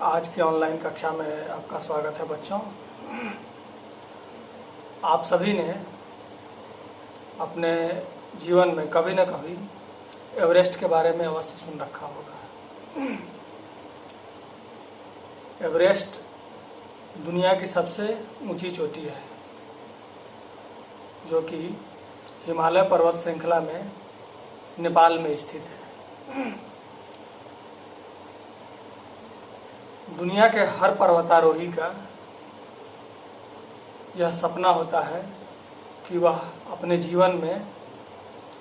आज की ऑनलाइन कक्षा में आपका स्वागत है बच्चों। आप सभी ने अपने जीवन में कभी न कभी एवरेस्ट के बारे में अवश्य सुन रखा होगा। एवरेस्ट दुनिया की सबसे ऊंची चोटी है, जो कि हिमालय पर्वत श्रृंखला में नेपाल में स्थित है। दुनिया के हर पर्वतारोही का यह सपना होता है कि वह अपने जीवन में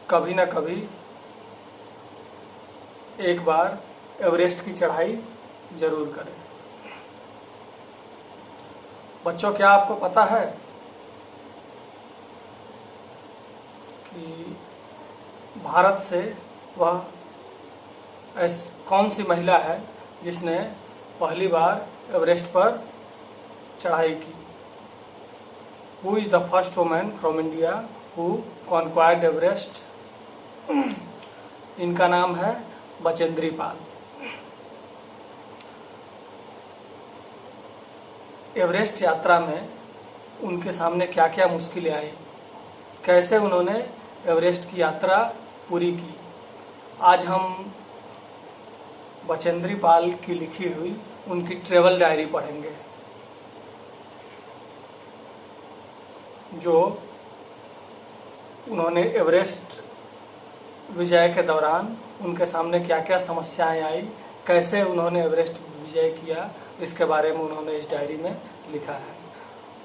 कभी न कभी एक बार एवरेस्ट की चढ़ाई जरूर करे। बच्चों, क्या आपको पता है कि भारत से वह कौन सी महिला है जिसने पहली बार एवरेस्ट पर चढ़ाई की? Who is the first women from India who conquered Everest? इनका नाम है बचेंद्री पाल। एवरेस्ट यात्रा में उनके सामने क्या क्या मुश्किलें आई, कैसे उन्होंने एवरेस्ट की यात्रा पूरी की, आज हम बचेंद्री पाल की लिखी हुई उनकी ट्रेवल डायरी पढ़ेंगे, जो उन्होंने एवरेस्ट विजय के दौरान उनके सामने क्या क्या समस्याएं आई, कैसे उन्होंने एवरेस्ट विजय किया, इसके बारे में उन्होंने इस डायरी में लिखा है।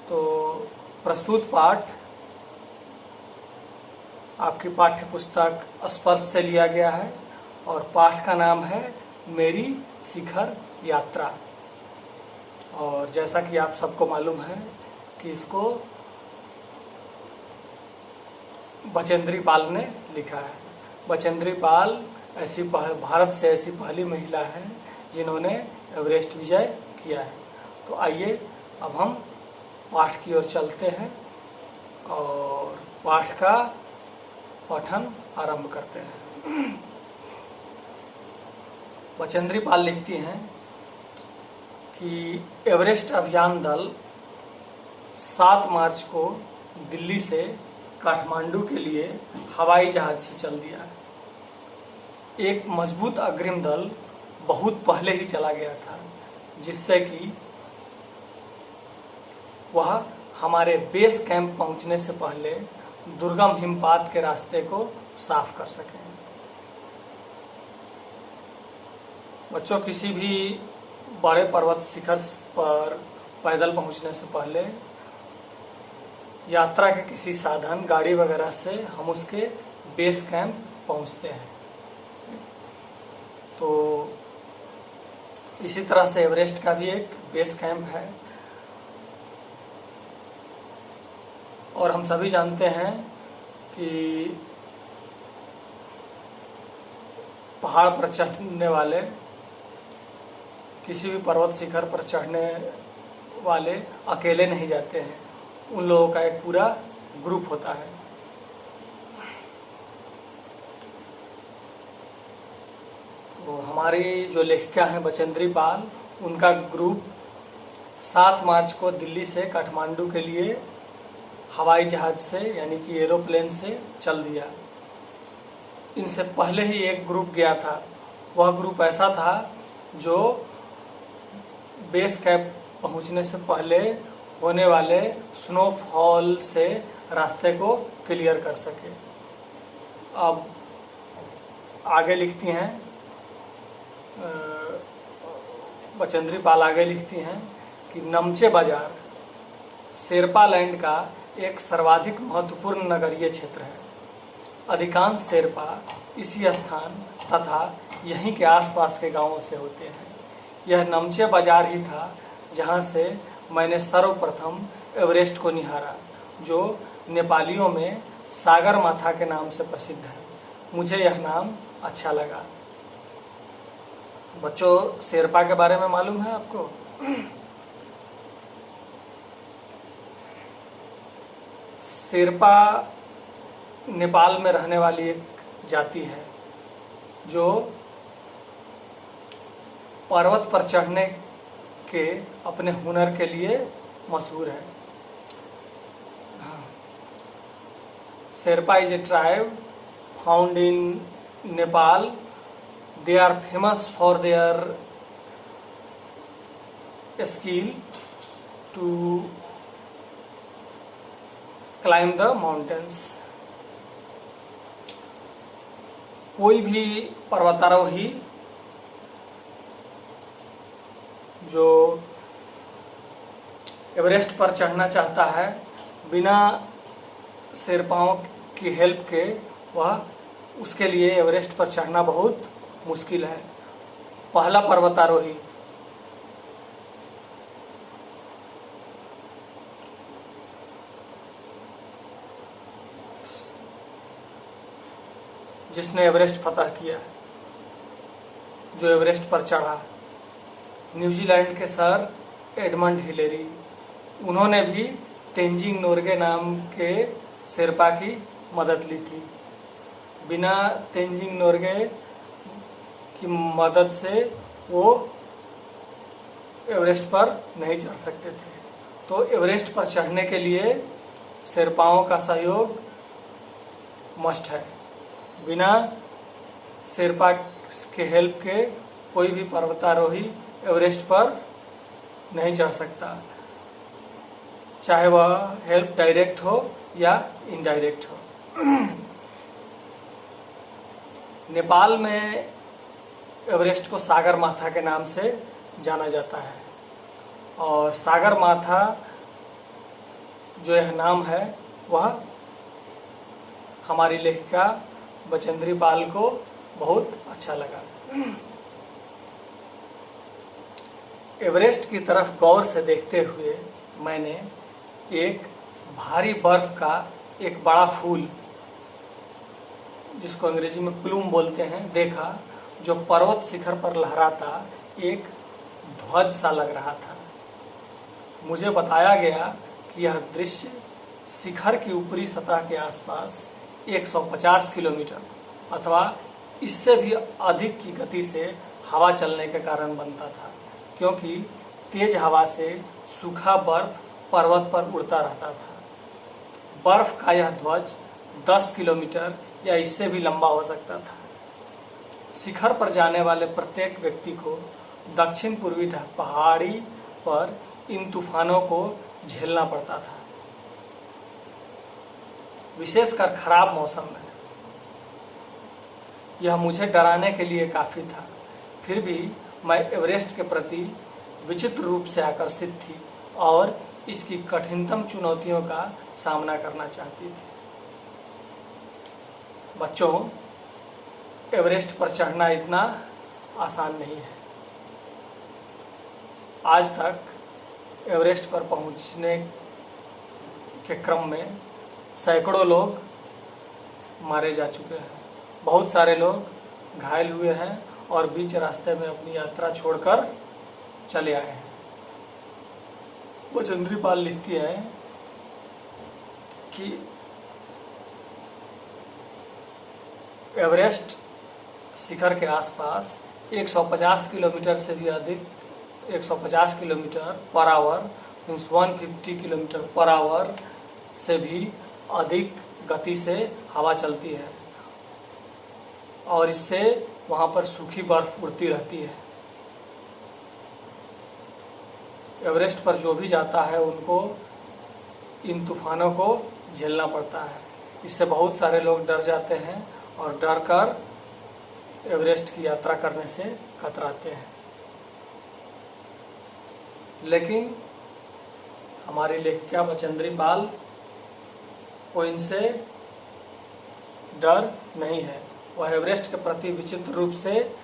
तो प्रस्तुत पाठ आपकी पाठ्य पुस्तक स्पर्श से लिया गया है और पाठ का नाम है मेरी शिखर यात्रा। और जैसा कि आप सबको मालूम है कि इसको बचेंद्री पाल ने लिखा है। बचेंद्री पाल भारत से ऐसी पहली महिला है जिन्होंने एवरेस्ट विजय किया है। तो आइए अब हम पाठ की ओर चलते हैं और पाठ का पठन आरंभ करते हैं। बचेंद्री पाल लिखती हैं कि एवरेस्ट अभियान दल 7 मार्च को दिल्ली से काठमांडू के लिए हवाई जहाज से चल दिया। एक मजबूत अग्रिम दल बहुत पहले ही चला गया था, जिससे कि वह हमारे बेस कैंप पहुंचने से पहले दुर्गम हिमपात के रास्ते को साफ कर सकें। बच्चों, किसी भी बड़े पर्वत शिखर पर पैदल पहुंचने से पहले यात्रा के किसी साधन, गाड़ी वगैरह से हम उसके बेस कैंप पहुंचते हैं। तो इसी तरह से एवरेस्ट का भी एक बेस कैंप है और हम सभी जानते हैं कि पहाड़ पर चढ़ने वाले, किसी भी पर्वत शिखर पर चढ़ने वाले अकेले नहीं जाते हैं, उन लोगों का एक पूरा ग्रुप होता है। तो हमारी जो लेखिका हैं बचेंद्री पाल, उनका ग्रुप 7 मार्च को दिल्ली से काठमांडू के लिए हवाई जहाज से यानी कि एरोप्लेन से चल दिया। इनसे पहले ही एक ग्रुप गया था। वह ग्रुप ऐसा था जो बेस कैंप पहुंचने से पहले होने वाले स्नोफॉल से रास्ते को क्लियर कर सके। अब आगे लिखती हैं बचेंद्री पाल आगे लिखती हैं कि नमचे बाजार शेरपा लैंड का एक सर्वाधिक महत्वपूर्ण नगरीय क्षेत्र है। अधिकांश शेरपा इसी स्थान तथा यहीं के आसपास के गांवों से होते हैं। यह नमचे बाजार ही था जहां से मैंने सर्वप्रथम एवरेस्ट को निहारा, जो नेपालियों में सागर माथा के नाम से प्रसिद्ध है। मुझे यह नाम अच्छा लगा। बच्चों, शेरपा के बारे में मालूम है आपको? शेरपा नेपाल में रहने वाली एक जाति है जो पर्वत पर चढ़ने के अपने हुनर के लिए मशहूर है। Sherpa is a tribe found in Nepal. They are famous for their skill to climb the mountains। कोई भी पर्वतारोही जो एवरेस्ट पर चढ़ना चाहता है बिना शेरपाओं की हेल्प के, वह उसके लिए एवरेस्ट पर चढ़ना बहुत मुश्किल है। पहला पर्वतारोही जिसने एवरेस्ट फतह किया, जो एवरेस्ट पर चढ़ा, न्यूजीलैंड के सर एडमंड हिलेरी। उन्होंने भी तेंजिंग नोरगे नाम के शेरपा की मदद ली थी। बिना तेंजिंग नोरगे की मदद से वो एवरेस्ट पर नहीं चढ़ सकते थे। तो एवरेस्ट पर चढ़ने के लिए शेरपाओं का सहयोग मस्ट है। बिना शेरपा के हेल्प के कोई भी पर्वतारोही एवरेस्ट पर नहीं चढ़ सकता, चाहे वह हेल्प डायरेक्ट हो या इनडायरेक्ट हो। नेपाल में एवरेस्ट को सागर माथा के नाम से जाना जाता है, और सागर माथा जो यह नाम है वह हमारी लेखिका बचेंद्री पाल को बहुत अच्छा लगा। एवरेस्ट की तरफ गौर से देखते हुए मैंने एक भारी बर्फ का एक बड़ा फूल, जिसको अंग्रेजी में प्लूम बोलते हैं, देखा, जो पर्वत शिखर पर लहराता एक ध्वज सा लग रहा था। मुझे बताया गया कि यह दृश्य शिखर की ऊपरी सतह के आसपास 150 किलोमीटर अथवा इससे भी अधिक की गति से हवा चलने के कारण बनता था, क्योंकि तेज हवा से सूखा बर्फ पर्वत पर उड़ता रहता था। बर्फ का यह ध्वज 10 किलोमीटर या इससे भी लंबा हो सकता था। शिखर पर जाने वाले प्रत्येक व्यक्ति को दक्षिण पूर्वी पहाड़ी पर इन तूफानों को झेलना पड़ता था, विशेषकर खराब मौसम में। यह मुझे डराने के लिए काफी था, फिर भी मैं एवरेस्ट के प्रति विचित्र रूप से आकर्षित थी और इसकी कठिनतम चुनौतियों का सामना करना चाहती थी। बच्चों, एवरेस्ट पर चढ़ना इतना आसान नहीं है। आज तक एवरेस्ट पर पहुंचने के क्रम में सैकड़ों लोग मारे जा चुके हैं, बहुत सारे लोग घायल हुए हैं और बीच रास्ते में अपनी यात्रा छोड़कर चले आए हैं। बचेंद्री पाल लिखती हैं कि एवरेस्ट शिखर के आसपास 150 किलोमीटर से भी अधिक, 150 kilometre per hour means 150 kilometre per hour से भी अधिक गति से हवा चलती है, और इससे वहाँ पर सूखी बर्फ उड़ती रहती है। एवरेस्ट पर जो भी जाता है उनको इन तूफानों को झेलना पड़ता है। इससे बहुत सारे लोग डर जाते हैं और डर कर एवरेस्ट की यात्रा करने से कतराते हैं। लेकिन हमारी लेखिका बचेंद्री पाल को इनसे डर नहीं है। वह एवरेस्ट के प्रति विचित्र रूप से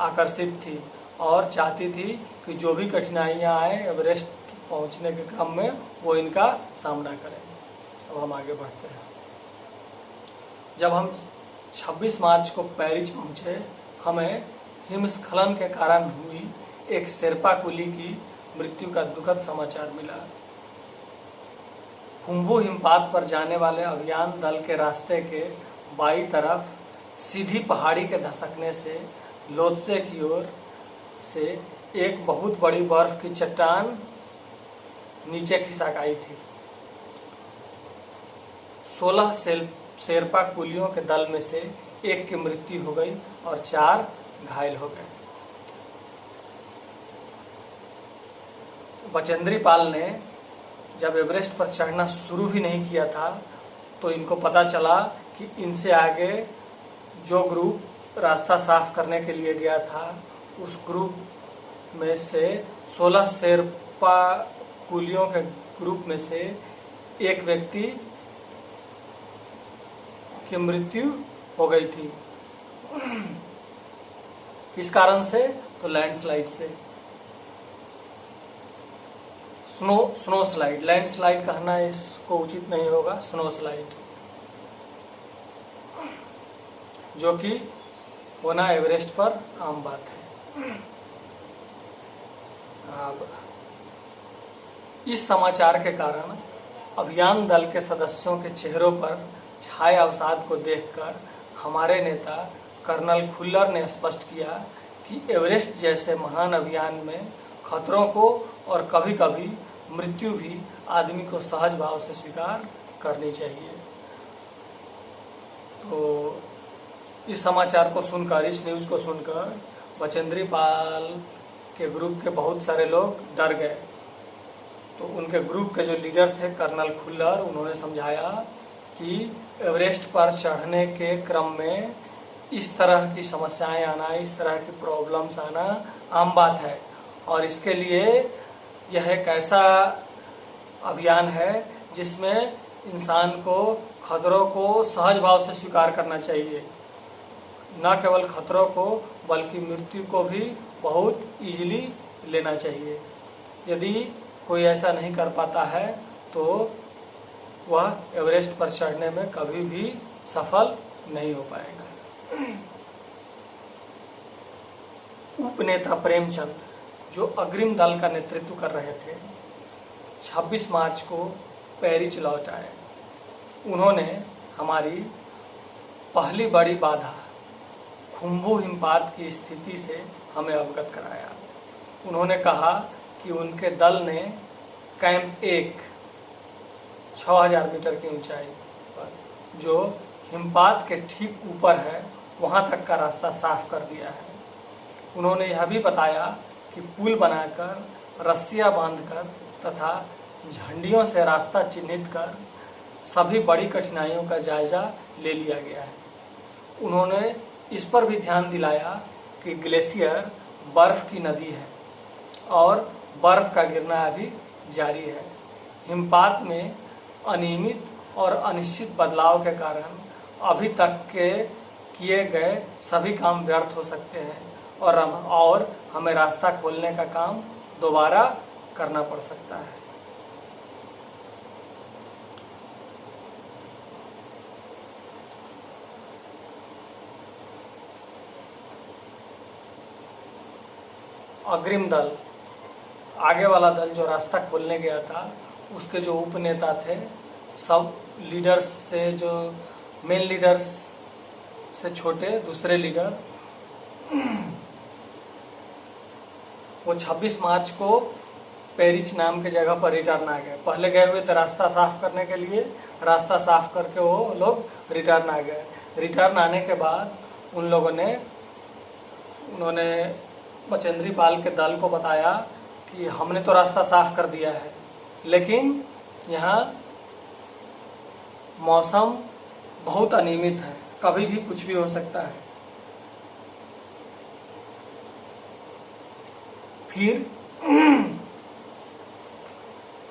आकर्षित थी और चाहती थी कि जो भी कठिनाइयाँ आए एवरेस्ट पहुंचने के क्रम में वो इनका सामना करें। अब हम आगे बढ़ते हैं। जब हम 26 मार्च को पेरिस पहुंचे, हमें हिमस्खलन के कारण हुई एक शेरपा कुली की मृत्यु का दुखद समाचार मिला। खुम्बू हिमपात पर जाने वाले अभियान दल के रास्ते के बाईं तरफ सीधी पहाड़ी के धसकने से लोत्से की ओर से एक बहुत बड़ी बर्फ की चट्टान नीचे खिसक आई थी। 16 शेरपा कुलियों के दल में से एक की मृत्यु हो गई और 4 घायल हो गए। बचेंद्री पाल ने जब एवरेस्ट पर चढ़ना शुरू भी नहीं किया था तो इनको पता चला कि इनसे आगे जो ग्रुप रास्ता साफ करने के लिए गया था उस ग्रुप में से 16 शेरपा कुलियों के ग्रुप में से एक व्यक्ति की मृत्यु हो गई थी। किस कारण से? तो लैंडस्लाइड से। स्नो स्लाइड, लैंडस्लाइड कहना इसको उचित नहीं होगा, स्नो स्लाइड, जो कि होना एवरेस्ट पर आम बात है। अब इस समाचार के कारण अभियान दल के सदस्यों के चेहरों पर छाए अवसाद को देखकर हमारे नेता कर्नल खुल्लर ने स्पष्ट किया कि एवरेस्ट जैसे महान अभियान में खतरों को और कभी कभी मृत्यु भी आदमी को सहज भाव से स्वीकार करनी चाहिए। तो इस समाचार को सुनकर, इस न्यूज को सुनकर बचेंद्री पाल के ग्रुप के बहुत सारे लोग डर गए। तो उनके ग्रुप के जो लीडर थे कर्नल खुल्लर, उन्होंने समझाया कि एवरेस्ट पर चढ़ने के क्रम में इस तरह की समस्याएं आना, इस तरह की प्रॉब्लम्स आना आम बात है और इसके लिए यह एक ऐसा अभियान है जिसमें इंसान को खतरों को सहज भाव से स्वीकार करना चाहिए। न केवल खतरों को बल्कि मृत्यु को भी बहुत इजीली लेना चाहिए। यदि कोई ऐसा नहीं कर पाता है तो वह एवरेस्ट पर चढ़ने में कभी भी सफल नहीं हो पाएगा। उपनेता प्रेमचंद, जो अग्रिम दल का नेतृत्व कर रहे थे, 26 मार्च को पेरिस लौट आए। उन्होंने हमारी पहली बड़ी बाधा खुम्बू हिमपात की स्थिति से हमें अवगत कराया। उन्होंने कहा कि उनके दल ने कैंप 1 6000 मीटर की ऊंचाई पर, जो हिमपात के ठीक ऊपर है, वहां तक का रास्ता साफ कर दिया है। उन्होंने यह भी बताया कि पुल बनाकर, रस्सियां बांधकर तथा झंडियों से रास्ता चिन्हित कर सभी बड़ी कठिनाइयों का जायजा ले लिया गया है। उन्होंने इस पर भी ध्यान दिलाया कि ग्लेशियर बर्फ की नदी है और बर्फ का गिरना अभी जारी है। हिमपात में अनियमित और अनिश्चित बदलाव के कारण अभी तक के किए गए सभी काम व्यर्थ हो सकते हैं और हमें रास्ता खोलने का काम दोबारा करना पड़ सकता है। अग्रिम दल, आगे वाला दल जो रास्ता खोलने गया था, उसके जो उपनेता थे, सब लीडर्स से, जो मेन लीडर्स से छोटे दूसरे लीडर, वो 26 मार्च को पेरिस नाम के जगह पर रिटर्न आ गए। पहले गए हुए थे रास्ता साफ करने के लिए, रास्ता साफ करके वो लोग रिटर्न आ गए। रिटर्न आने के बाद उन्होंने बचेंद्री पाल के दल को बताया कि हमने तो रास्ता साफ कर दिया है, लेकिन यहाँ मौसम बहुत अनियमित है, कभी भी कुछ भी हो सकता है। फिर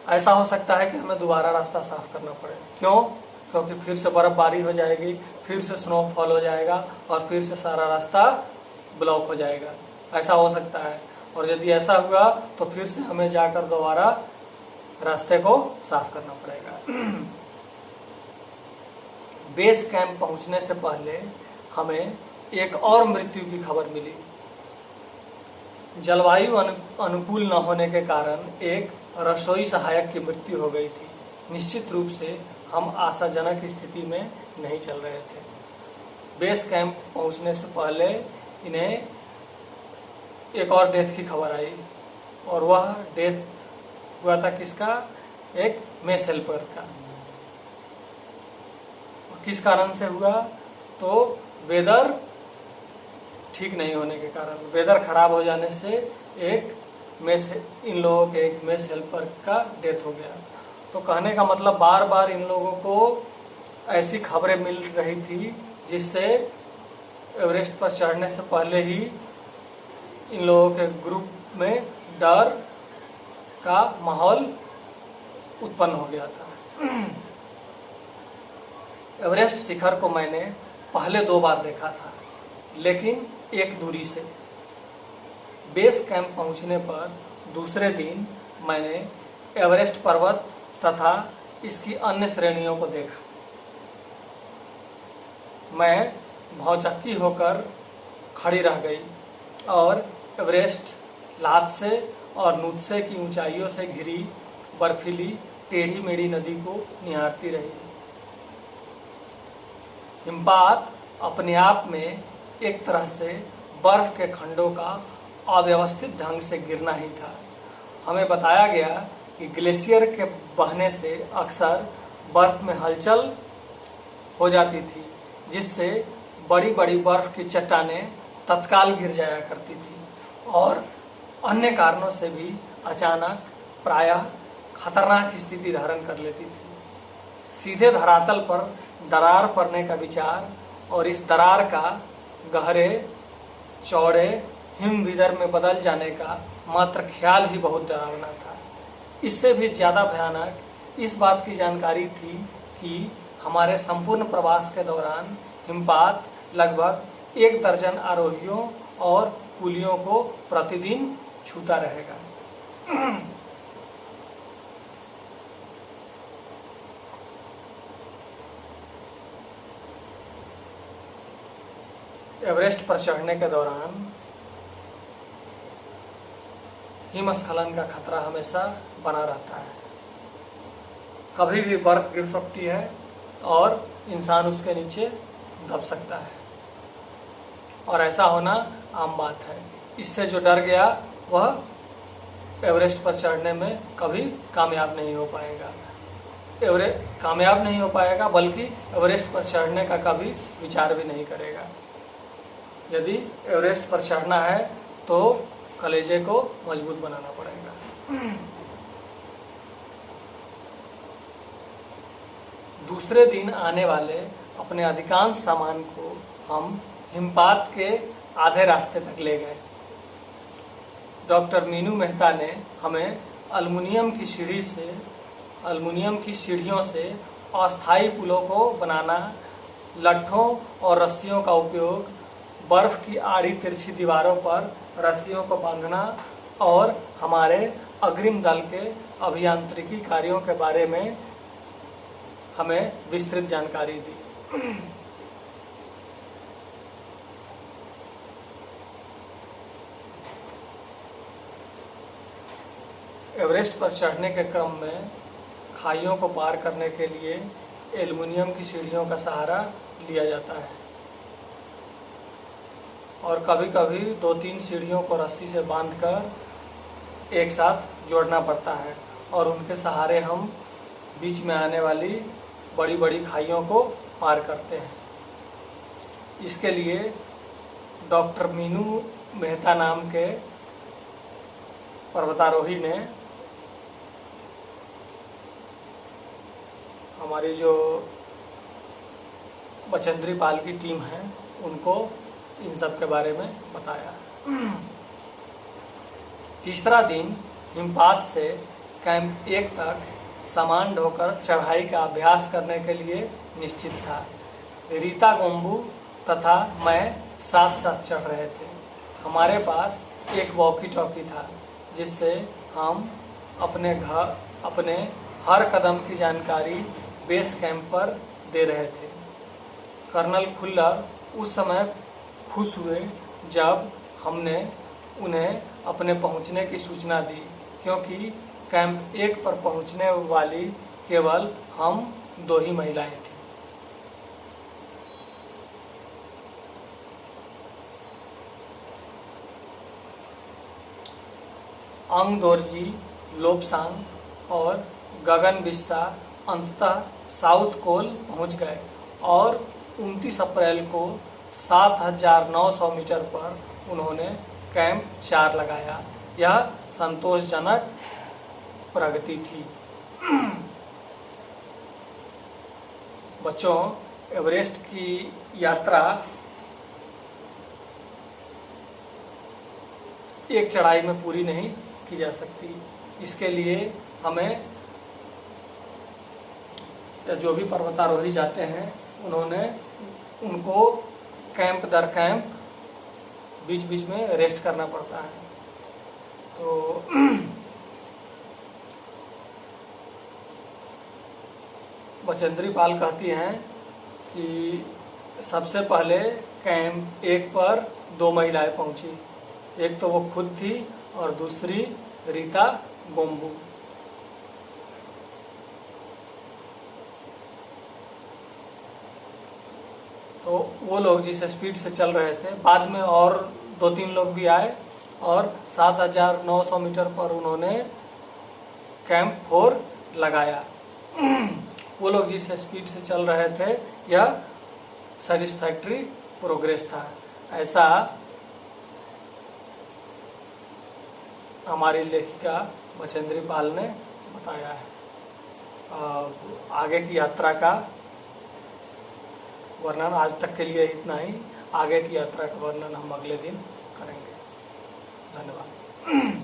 ऐसा हो सकता है कि हमें दोबारा रास्ता साफ करना पड़े। क्यों? क्योंकि फिर से बर्फबारी हो जाएगी, फिर से स्नोफॉल हो जाएगा और फिर से सारा रास्ता ब्लॉक हो जाएगा। ऐसा हो सकता है, और यदि ऐसा हुआ तो फिर से हमें जाकर दोबारा रास्ते को साफ करना पड़ेगा। बेस कैंप पहुंचने से पहले हमें एक और मृत्यु की खबर मिली। जलवायु अनुकूल न होने के कारण एक रसोई सहायक की मृत्यु हो गई थी। निश्चित रूप से हम आशाजनक स्थिति में नहीं चल रहे थे। बेस कैंप पहुंचने से पहले इन्हें एक और डेथ की खबर आई, और वह डेथ हुआ था किसका? एक मेस हेल्पर का। किस कारण से हुआ? तो वेदर ठीक नहीं होने के कारण, वेदर खराब हो जाने से इन लोगों के एक मेस हेल्पर का डेथ हो गया। तो कहने का मतलब बार बार इन लोगों को ऐसी खबरें मिल रही थी जिससे एवरेस्ट पर चढ़ने से पहले ही इन लोगों के ग्रुप में डर का माहौल उत्पन्न हो गया था। एवरेस्ट शिखर को मैंने पहले 2 बार देखा था, लेकिन एक दूरी से। बेस कैंप पहुंचने पर दूसरे दिन मैंने एवरेस्ट पर्वत तथा इसकी अन्य श्रेणियों को देखा। मैं भौचक्की होकर खड़ी रह गई और एवरेस्ट लात से और नुत्से की ऊंचाइयों से घिरी बर्फीली टेढ़ी मेढ़ी नदी को निहारती रही। हिमपात अपने आप में एक तरह से बर्फ के खंडों का अव्यवस्थित ढंग से गिरना ही था। हमें बताया गया कि ग्लेशियर के बहने से अक्सर बर्फ में हलचल हो जाती थी, जिससे बड़ी बड़ी बर्फ की चट्टानें तत्काल गिर जाया करती थी और अन्य कारणों से भी अचानक प्रायः खतरनाक स्थिति धारण कर लेती थी। सीधे धरातल पर दरार पड़ने का विचार और इस दरार का गहरे चौड़े हिमविदर में बदल जाने का मात्र ख्याल ही बहुत डरावना था। इससे भी ज्यादा भयानक इस बात की जानकारी थी कि हमारे संपूर्ण प्रवास के दौरान हिमपात लगभग 1 दर्जन आरोहियों और कुलियों को प्रतिदिन छूता रहेगा। एवरेस्ट पर चढ़ने के दौरान हिमस्खलन का खतरा हमेशा बना रहता है। कभी भी बर्फ गिर सकती है और इंसान उसके नीचे दब सकता है, और ऐसा होना आम बात है। इससे जो डर गया वह एवरेस्ट पर चढ़ने में कभी कामयाब नहीं हो पाएगा। कामयाब नहीं हो पाएगा, बल्कि एवरेस्ट पर चढ़ने का कभी विचार भी नहीं करेगा। यदि एवरेस्ट पर चढ़ना है तो कलेजे को मजबूत बनाना पड़ेगा। दूसरे दिन आने वाले अपने अधिकांश सामान को हम हिमपात के आधे रास्ते तक ले गए। डॉक्टर मीनू मेहता ने हमें एल्युमिनियम की सीढ़ियों से अस्थायी पुलों को बनाना, लट्ठों और रस्सियों का उपयोग, बर्फ की आड़ी तिरछी दीवारों पर रस्सियों को बांधना और हमारे अग्रिम दल के अभियांत्रिकी कार्यों के बारे में हमें विस्तृत जानकारी दी। एवरेस्ट पर चढ़ने के क्रम में खाइयों को पार करने के लिए एल्युमिनियम की सीढ़ियों का सहारा लिया जाता है, और कभी कभी 2-3 सीढ़ियों को रस्सी से बांधकर एक साथ जोड़ना पड़ता है, और उनके सहारे हम बीच में आने वाली बड़ी बड़ी खाइयों को पार करते हैं। इसके लिए डॉक्टर मीनू मेहता नाम के पर्वतारोही ने हमारी जो बचेंद्री पाल की टीम है उनको इन सब के बारे में बताया। तीसरा दिन हिमपात से कैंप 1 तक सामान ढोकर चढ़ाई का अभ्यास करने के लिए निश्चित था। रीता गोम्बू तथा मैं साथ साथ चढ़ रहे थे। हमारे पास एक वॉकी टॉकी था जिससे हम अपने हर कदम की जानकारी बेस कैंप पर दे रहे थे। कर्नल खुल्लर उस समय खुश हुए जब हमने उन्हें अपने पहुंचने की सूचना दी, क्योंकि कैंप 1 पर पहुंचने वाली केवल हम 2 ही महिलाएं थीं। अंग दोरजी, लोबसांग और गगन बिस्सा अंततः साउथ कोल पहुंच गए और 29 अप्रैल को 7,900 मीटर पर उन्होंने कैंप 4 लगाया। यह संतोषजनक प्रगति थी। बच्चों, एवरेस्ट की यात्रा एक चढ़ाई में पूरी नहीं की जा सकती। इसके लिए हमें जो भी पर्वतारोही जाते हैं उनको कैंप दर कैंप बीच बीच में रेस्ट करना पड़ता है। तो बचेंद्री पाल कहती हैं कि सबसे पहले कैंप 1 पर 2 महिलाएं पहुंची। एक तो वो खुद थी और दूसरी रीता गोम्बू। तो वो लोग जिस स्पीड से चल रहे थे, बाद में और 2-3 लोग भी आए और 7,900 मीटर पर उन्होंने कैंप 4 लगाया। वो लोग जिस स्पीड से चल रहे थे, यह सेटिस्फैक्ट्री प्रोग्रेस था, ऐसा हमारी लेखिका बचेंद्री पाल ने बताया है। आगे की यात्रा का वर्णन आज तक के लिए इतना ही। आगे की यात्रा का वर्णन हम अगले दिन करेंगे। धन्यवाद।